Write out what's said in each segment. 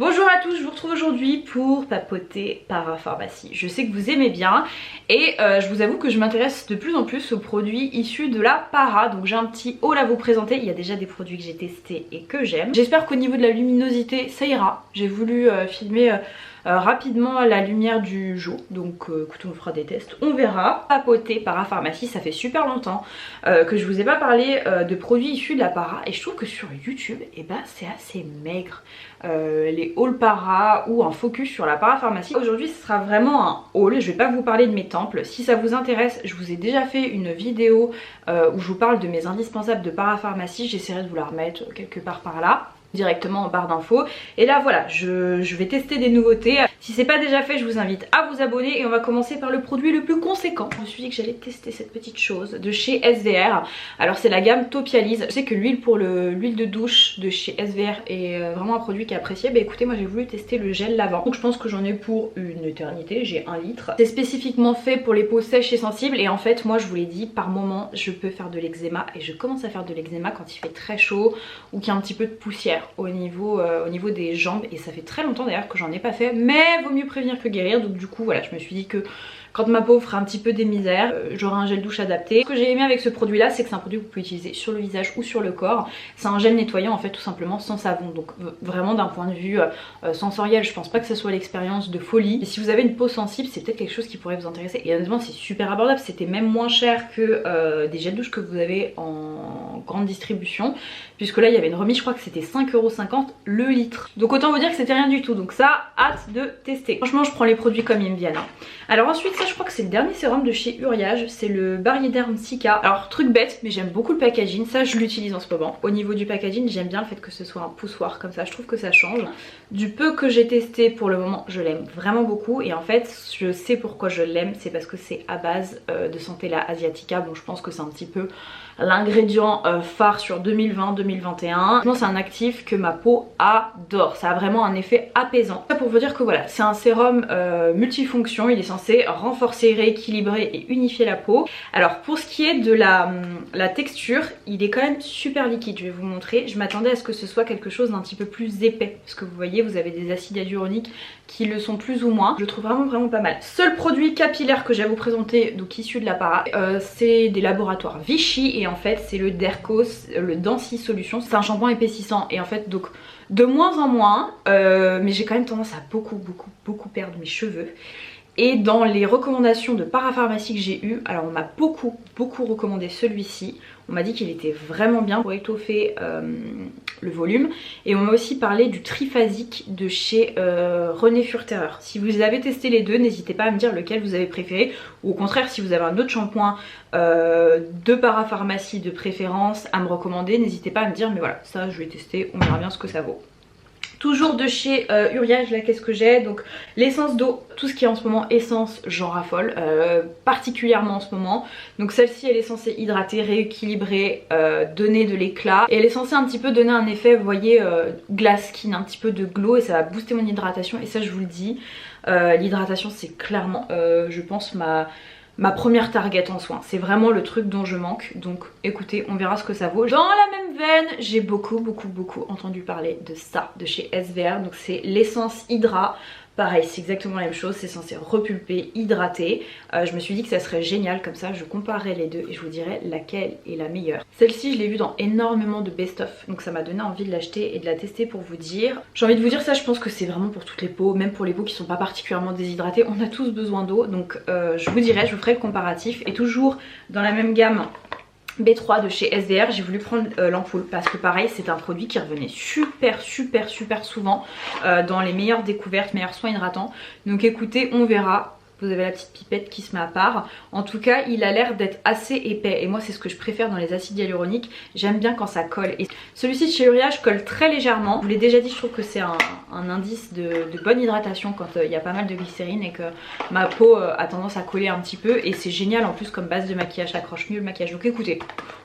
Bonjour à tous, je vous retrouve aujourd'hui pour papoter parapharmacie. Je sais que vous aimez bien et je vous avoue que je m'intéresse de plus en plus aux produits issus de la para. Donc j'ai un petit haul à vous présenter, il y a déjà des produits que j'ai testés et que j'aime. J'espère qu'au niveau de la luminosité ça ira. J'ai voulu filmer rapidement la lumière du jour, donc écoutez, on fera des tests, on verra. Papoter parapharmacie, ça fait super longtemps que je vous ai pas parlé de produits issus de la para et je trouve que sur YouTube et ben c'est assez maigre. Les hauls para ou un focus sur la parapharmacie. Aujourd'hui ce sera vraiment un haul, je vais pas vous parler de mes temples. Si ça vous intéresse, je vous ai déjà fait une vidéo où je vous parle de mes indispensables de parapharmacie. J'essaierai de vous la remettre quelque part par là, directement en barre d'infos. Et là voilà, je vais tester des nouveautés. Si c'est pas déjà fait, je vous invite à vous abonner et on va commencer par le produit le plus conséquent. Je me suis dit que j'allais tester cette petite chose de chez SVR. Alors c'est la gamme Topialise. Je sais que l'huile pour l'huile de douche de chez SVR est vraiment un produit qui est apprécié. Bah écoutez, moi j'ai voulu tester le gel lavant. Donc je pense que j'en ai pour une éternité, j'ai 1 litre. C'est spécifiquement fait pour les peaux sèches et sensibles et en fait moi je vous l'ai dit, par moment je peux faire de l'eczéma et je commence à faire de l'eczéma quand il fait très chaud ou qu'il y a un petit peu de poussière au niveau des jambes et ça fait très longtemps d'ailleurs que j'en ai pas fait, mais vaut mieux prévenir que guérir. Donc du coup voilà, je me suis dit que quand ma peau fera un petit peu des misères, j'aurai un gel douche adapté. Ce que j'ai aimé avec ce produit là, c'est que c'est un produit que vous pouvez utiliser sur le visage ou sur le corps. C'est un gel nettoyant en fait, tout simplement sans savon. Donc vraiment d'un point de vue sensoriel, je pense pas que ce soit l'expérience de folie. Et si vous avez une peau sensible, c'est peut-être quelque chose qui pourrait vous intéresser. Et honnêtement c'est super abordable, c'était même moins cher que des gels douche que vous avez en grande distribution. Puisque là il y avait une remise, je crois que c'était 5,50€ le litre. Donc autant vous dire que c'était rien du tout. Donc ça, hâte de tester. Franchement je prends les produits comme ils me viennent. Alors ensuite ça je crois que c'est le dernier sérum de chez Uriage, c'est le Bariéderm Cica. Alors truc bête mais j'aime beaucoup le packaging, ça je l'utilise en ce moment. Au niveau du packaging j'aime bien le fait que ce soit un poussoir comme ça, je trouve que ça change. Du peu que j'ai testé pour le moment je l'aime vraiment beaucoup et en fait je sais pourquoi je l'aime, c'est parce que c'est à base de Centella Asiatica. Bon je pense que c'est un petit peu l'ingrédient phare sur 2020-2021. C'est un actif que ma peau adore, ça a vraiment un effet apaisant. Pour vous dire que voilà, c'est un sérum multifonction, il est censé renforcer, rééquilibrer et unifier la peau. Alors pour ce qui est de la texture, il est quand même super liquide, je vais vous montrer. Je m'attendais à ce que ce soit quelque chose d'un petit peu plus épais, parce que vous voyez vous avez des acides hyaluroniques qui le sont plus ou moins. Je le trouve vraiment pas mal. Seul produit capillaire que j'ai à vous présenter, donc issu de la para, c'est des laboratoires Vichy et en fait c'est le Dercos, le Densi Solution. C'est un shampoing épaississant et en fait donc de moins en moins, mais j'ai quand même tendance à beaucoup perdre mes cheveux. Et dans les recommandations de parapharmacie que j'ai eu, alors on m'a beaucoup recommandé celui-ci. On m'a dit qu'il était vraiment bien pour étoffer le volume. Et on m'a aussi parlé du triphasique de chez René Furterer. Si vous avez testé les deux, n'hésitez pas à me dire lequel vous avez préféré. Ou au contraire, si vous avez un autre shampoing de parapharmacie de préférence à me recommander, n'hésitez pas à me dire. Mais voilà, ça je vais tester, on verra bien ce que ça vaut. Toujours de chez Uriage, là qu'est-ce que j'ai? Donc l'essence d'eau, tout ce qui est en ce moment essence, j'en raffole, particulièrement en ce moment. Donc celle-ci elle est censée hydrater, rééquilibrer, donner de l'éclat. Et elle est censée un petit peu donner un effet, vous voyez, glass skin, un petit peu de glow et ça va booster mon hydratation. Et ça je vous le dis, l'hydratation c'est clairement, je pense, ma première target en soins. C'est vraiment le truc dont je manque. Donc écoutez, on verra ce que ça vaut. Dans la même veine, j'ai beaucoup entendu parler de ça, de chez SVR. Donc c'est l'essence Hydra. Pareil, c'est exactement la même chose, c'est censé repulper, hydrater. Je me suis dit que ça serait génial, comme ça je comparerai les deux et je vous dirai laquelle est la meilleure. Celle-ci je l'ai vue dans énormément de best-of, donc ça m'a donné envie de l'acheter et de la tester pour vous dire. J'ai envie de vous dire ça, je pense que c'est vraiment pour toutes les peaux, même pour les peaux qui sont pas particulièrement déshydratées. On a tous besoin d'eau, donc je vous dirai, je vous ferai le comparatif. Et toujours dans la même gamme B3 de chez SVR, j'ai voulu prendre l'ampoule parce que pareil c'est un produit qui revenait super souvent dans les meilleures découvertes, meilleurs soins hydratants. Donc écoutez, on verra. Vous avez la petite pipette qui se met à part. En tout cas il a l'air d'être assez épais et moi c'est ce que je préfère dans les acides hyaluroniques. J'aime bien quand ça colle et celui-ci de chez Uriage colle très légèrement. Je vous l'ai déjà dit, je trouve que c'est un indice de bonne hydratation quand il y a pas mal de glycérine et que ma peau a tendance à coller un petit peu. Et c'est génial en plus comme base de maquillage, ça accroche mieux le maquillage. Donc écoutez,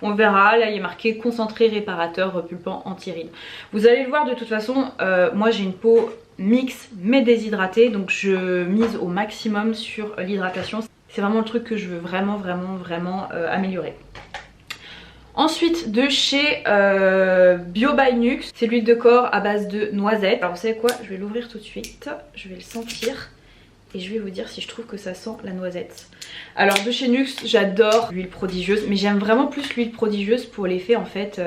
on verra. Là il est marqué concentré, réparateur, repulpant, anti-rides. Vous allez le voir de toute façon, moi j'ai une peau mix mais déshydratée, donc je mise au maximum sur l'hydratation. C'est vraiment le truc que je veux vraiment améliorer. Ensuite de chez Bio by Nux, c'est l'huile de corps à base de noisettes. Alors vous savez quoi, je vais l'ouvrir tout de suite, je vais le sentir et je vais vous dire si je trouve que ça sent la noisette. Alors de chez Nux, j'adore l'huile prodigieuse, mais j'aime vraiment plus l'huile prodigieuse pour l'effet en fait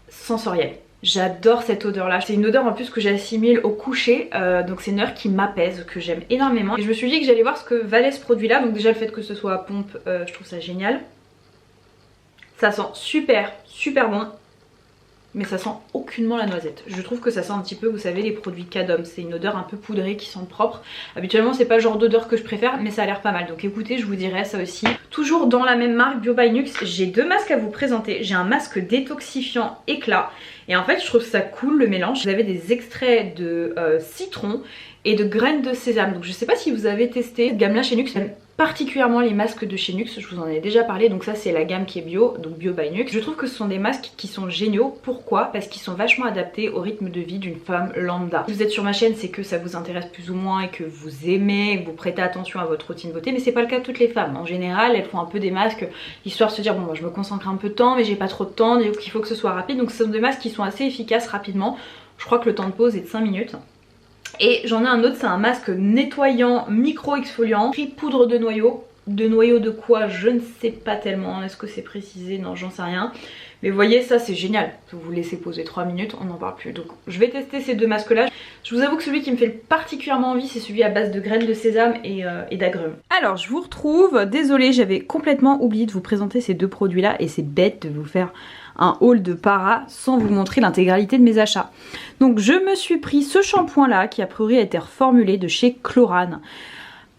sensoriel. J'adore cette odeur là, c'est une odeur en plus que j'assimile au coucher, donc c'est une odeur qui m'apaise, que j'aime énormément. Et je me suis dit que j'allais voir ce que valait ce produit là, donc déjà le fait que ce soit à pompe, je trouve ça génial. Ça sent super bon, mais ça sent aucunement la noisette. Je trouve que ça sent un petit peu, vous savez, les produits Cadom. C'est une odeur un peu poudrée qui sent propre. Habituellement c'est pas le genre d'odeur que je préfère, mais ça a l'air pas mal. Donc écoutez, je vous dirai ça aussi. Toujours dans la même marque Bio by Nux, j'ai deux masques à vous présenter. J'ai un masque détoxifiant éclat. Et en fait je trouve ça cool le mélange. Vous avez des extraits de citron et de graines de sésame. Donc je sais pas si vous avez testé cette gamme là chez Nux. Particulièrement les masques de chez Nux, je vous en ai déjà parlé, donc ça c'est la gamme qui est bio, donc Bio by Nux. Je trouve que ce sont des masques qui sont géniaux. Pourquoi? Parce qu'ils sont vachement adaptés au rythme de vie d'une femme lambda. Si vous êtes sur ma chaîne, c'est que ça vous intéresse plus ou moins et que vous aimez, que vous prêtez attention à votre routine beauté, mais c'est pas le cas de toutes les femmes. En général, elles font un peu des masques histoire de se dire bon moi je me concentre un peu de temps mais j'ai pas trop de temps, donc il faut que ce soit rapide. Donc ce sont des masques qui sont assez efficaces rapidement. Je crois que le temps de pause est de 5 minutes. Et j'en ai un autre, c'est un masque nettoyant micro-exfoliant, pris poudre de noyau. De noyau de quoi? Je ne sais pas tellement. Est-ce que c'est précisé? Non, j'en sais rien. Mais vous voyez, ça c'est génial. Vous vous laissez poser 3 minutes, on n'en parle plus. Donc je vais tester ces deux masques là. Je vous avoue que celui qui me fait particulièrement envie, c'est celui à base de graines de sésame et d'agrumes. Alors je vous retrouve. Désolée, j'avais complètement oublié de vous présenter ces deux produits là. Et c'est bête de vous faire un haul de para sans vous montrer l'intégralité de mes achats. Donc je me suis pris ce shampoing là qui a priori a été reformulé de chez Chlorane.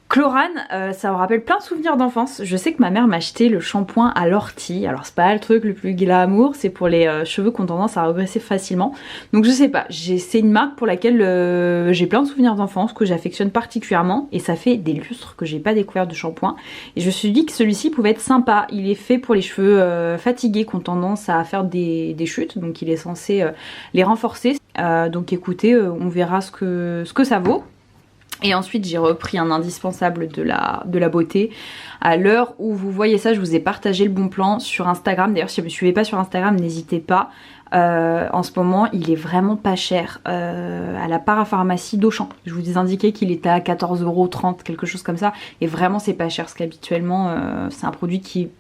Chlorane, ça me rappelle plein de souvenirs d'enfance. Je sais que ma mère m'a acheté le shampoing à l'ortie. Alors c'est pas le truc le plus glamour, c'est pour les cheveux qui ont tendance à regresser facilement. Donc je sais pas, c'est une marque pour laquelle j'ai plein de souvenirs d'enfance que j'affectionne particulièrement. Et ça fait des lustres que j'ai pas découvert de shampoing. Et je me suis dit que celui-ci pouvait être sympa. Il est fait pour les cheveux fatigués qui ont tendance à faire des chutes. Donc il est censé les renforcer. Donc écoutez, on verra ce que ça vaut. Et ensuite j'ai repris un indispensable de la beauté. À l'heure où vous voyez ça, je vous ai partagé le bon plan sur Instagram. D'ailleurs si vous ne me suivez pas sur Instagram, n'hésitez pas. En ce moment il est vraiment pas cher à la parapharmacie d'Auchan. Je vous ai indiqué qu'il était à 14,30 €, quelque chose comme ça. Et vraiment c'est pas cher parce qu'habituellement c'est un produit qui est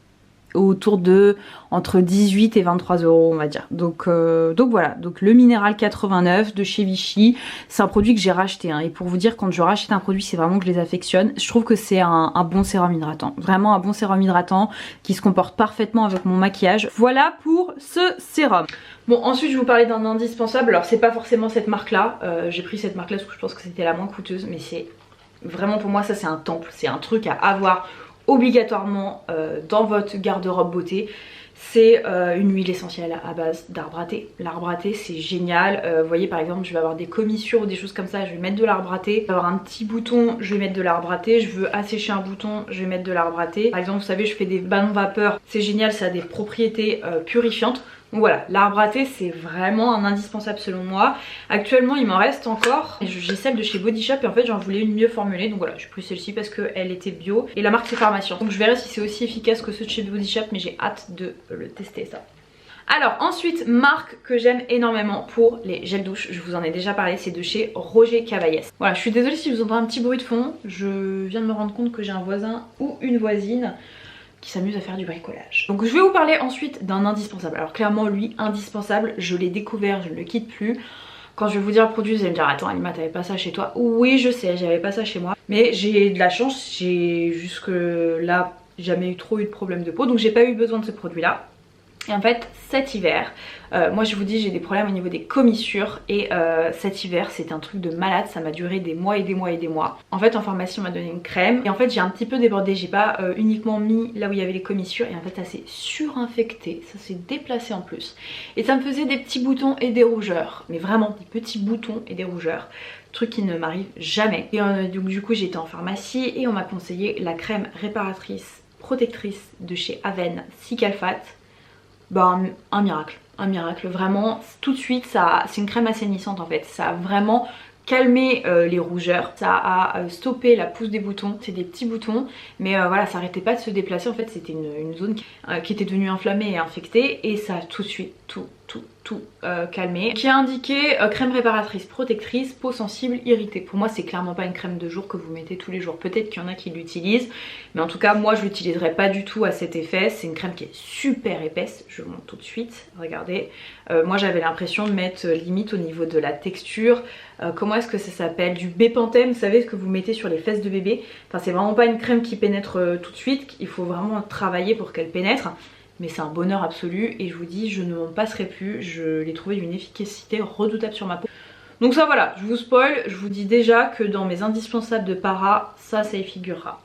autour de entre 18 et 23 € on va dire. Donc voilà, donc le Minéral 89 de chez Vichy, c'est un produit que j'ai racheté hein. Et pour vous dire, quand je rachète un produit, c'est vraiment que je les affectionne. Je trouve que c'est un bon sérum hydratant, vraiment un bon sérum hydratant qui se comporte parfaitement avec mon maquillage. Voilà pour ce sérum. Bon, ensuite je vais vous parler d'un indispensable. Alors c'est pas forcément cette marque là, j'ai pris cette marque là parce que je pense que c'était la moins coûteuse, mais c'est vraiment pour moi ça c'est un temple, c'est un truc à avoir obligatoirement dans votre garde-robe beauté. C'est une huile essentielle à base d'arbre à thé. L'arbre à thé c'est génial. Vous voyez par exemple je vais avoir des commissures ou des choses comme ça, je vais mettre de l'arbre à thé. Je vais avoir un petit bouton, je vais mettre de l'arbre à thé. Je veux assécher un bouton, je vais mettre de l'arbre à thé. Par exemple vous savez je fais des ballons vapeur, c'est génial, ça a des propriétés purifiantes. Donc voilà, l'arbre à thé c'est vraiment un indispensable selon moi. Actuellement il m'en reste encore. J'ai celle de chez Body Shop et en fait j'en voulais une mieux formulée. Donc voilà, j'ai pris celle-ci parce qu'elle était bio. Et la marque c'est Pharmation. Donc je verrai si c'est aussi efficace que ceux de chez Body Shop, mais j'ai hâte de le tester ça. Alors ensuite, marque que j'aime énormément pour les gels douche, je vous en ai déjà parlé, c'est de chez Roger Cavaillès. Voilà, je suis désolée si vous entendez un petit bruit de fond. Je viens de me rendre compte que j'ai un voisin ou une voisine qui s'amuse à faire du bricolage. Donc je vais vous parler ensuite d'un indispensable. Alors clairement lui indispensable, je l'ai découvert, je ne le quitte plus. Quand je vais vous dire le produit, vous allez me dire attends Alima, t'avais pas ça chez toi? Oui je sais, j'avais pas ça chez moi. Mais j'ai de la chance, j'ai jusque là jamais trop eu de problème de peau, donc j'ai pas eu besoin de ce produit là. Et en fait cet hiver, moi je vous dis j'ai des problèmes au niveau des commissures et cet hiver c'était un truc de malade, ça m'a duré des mois et des mois et des mois. En fait en pharmacie on m'a donné une crème et en fait j'ai un petit peu débordé, j'ai pas uniquement mis là où il y avait les commissures et en fait ça s'est surinfecté, ça s'est déplacé en plus. Et ça me faisait des petits boutons et des rougeurs, mais vraiment des petits boutons et des rougeurs. Truc qui ne m'arrive jamais. Et donc du coup j'ai été en pharmacie et on m'a conseillé la crème réparatrice protectrice de chez Aven Cicalfate. Bah un miracle vraiment tout de suite, ça c'est une crème assainissante en fait, ça a vraiment calmé les rougeurs, ça a stoppé la pousse des boutons, c'est des petits boutons mais voilà, ça arrêtait pas de se déplacer, en fait c'était une zone qui était devenue inflammée et infectée et ça a tout de suite tout calmé. Qui a indiqué crème réparatrice, protectrice, peau sensible, irritée. Pour moi c'est clairement pas une crème de jour que vous mettez tous les jours, peut-être qu'il y en a qui l'utilisent mais en tout cas moi je l'utiliserai pas du tout à cet effet. C'est une crème qui est super épaisse, je vous montre tout de suite, regardez. Moi j'avais l'impression de mettre limite au niveau de la texture, comment est-ce que ça s'appelle, du Bepanthen, vous savez ce que vous mettez sur les fesses de bébé. Enfin c'est vraiment pas une crème qui pénètre tout de suite, il faut vraiment travailler pour qu'elle pénètre. Mais c'est un bonheur absolu et je vous dis je ne m'en passerai plus, je l'ai trouvé d'une efficacité redoutable sur ma peau. Donc ça voilà, je vous spoil, je vous dis déjà que dans mes indispensables de Para, ça y figurera.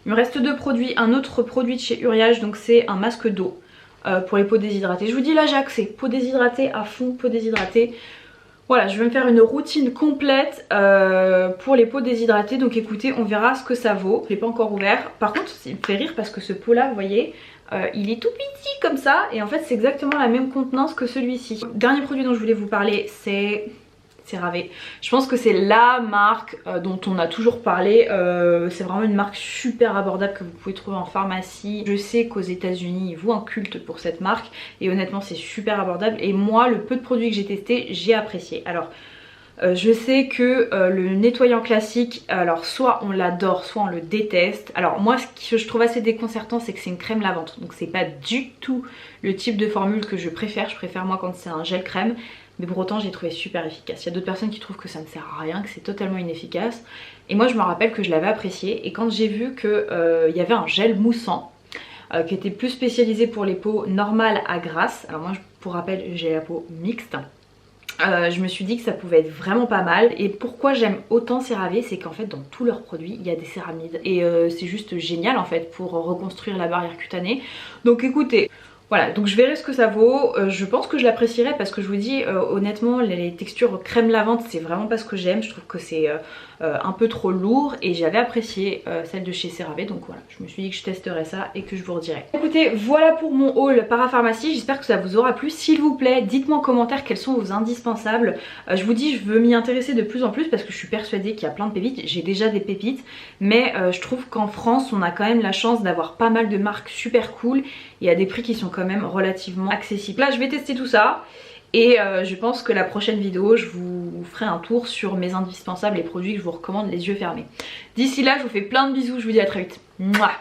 Il me reste 2 produits, un autre produit de chez Uriage, donc c'est un masque d'eau pour les peaux déshydratées. Je vous dis là j'ai accès, peau déshydratée à fond, peau déshydratée. Voilà, je vais me faire une routine complète pour les peaux déshydratées, donc écoutez, on verra ce que ça vaut. Je l'ai pas encore ouvert, par contre il me fait rire parce que ce pot là, vous voyez, il est tout petit comme ça et en fait c'est exactement la même contenance que celui-ci. Dernier produit dont je voulais vous parler, c'est CeraVe. Je pense que c'est la marque dont on a toujours parlé. C'est vraiment une marque super abordable que vous pouvez trouver en pharmacie. Je sais qu'aux États-Unis ils vouent un culte pour cette marque et honnêtement c'est super abordable et moi le peu de produits que j'ai testé j'ai apprécié. Alors je sais que le nettoyant classique, alors soit on l'adore, soit on le déteste. Alors moi ce que je trouve assez déconcertant c'est que c'est une crème lavante, donc c'est pas du tout le type de formule que je préfère moi quand c'est un gel crème. Mais pour autant j'ai trouvé super efficace. Il y a d'autres personnes qui trouvent que ça ne sert à rien, que c'est totalement inefficace. Et moi je me rappelle que je l'avais apprécié et quand j'ai vu qu'il y avait un gel moussant qui était plus spécialisé pour les peaux normales à grasse. Alors moi pour rappel j'ai la peau mixte. Je me suis dit que ça pouvait être vraiment pas mal. Et pourquoi j'aime autant CeraVe, c'est qu'en fait dans tous leurs produits il y a des céramides et c'est juste génial en fait pour reconstruire la barrière cutanée. Donc écoutez, voilà, donc je verrai ce que ça vaut. Je pense que je l'apprécierai parce que je vous dis honnêtement les textures crème lavante c'est vraiment pas ce que j'aime. Je trouve que c'est un peu trop lourd et j'avais apprécié celle de chez CeraVe, donc voilà, je me suis dit que je testerais ça et que je vous redirai. Écoutez, voilà pour mon haul parapharmacie, j'espère que ça vous aura plu. S'il vous plaît, dites-moi en commentaire quels sont vos indispensables. Je vous dis, je veux m'y intéresser de plus en plus parce que je suis persuadée qu'il y a plein de pépites. J'ai déjà des pépites, mais je trouve qu'en France on a quand même la chance d'avoir pas mal de marques super cool et à des prix qui sont quand même relativement accessibles. Là je vais tester tout ça. Et je pense que la prochaine vidéo, je vous ferai un tour sur mes indispensables, les produits que je vous recommande les yeux fermés. D'ici là, je vous fais plein de bisous, je vous dis à très vite. Mouah.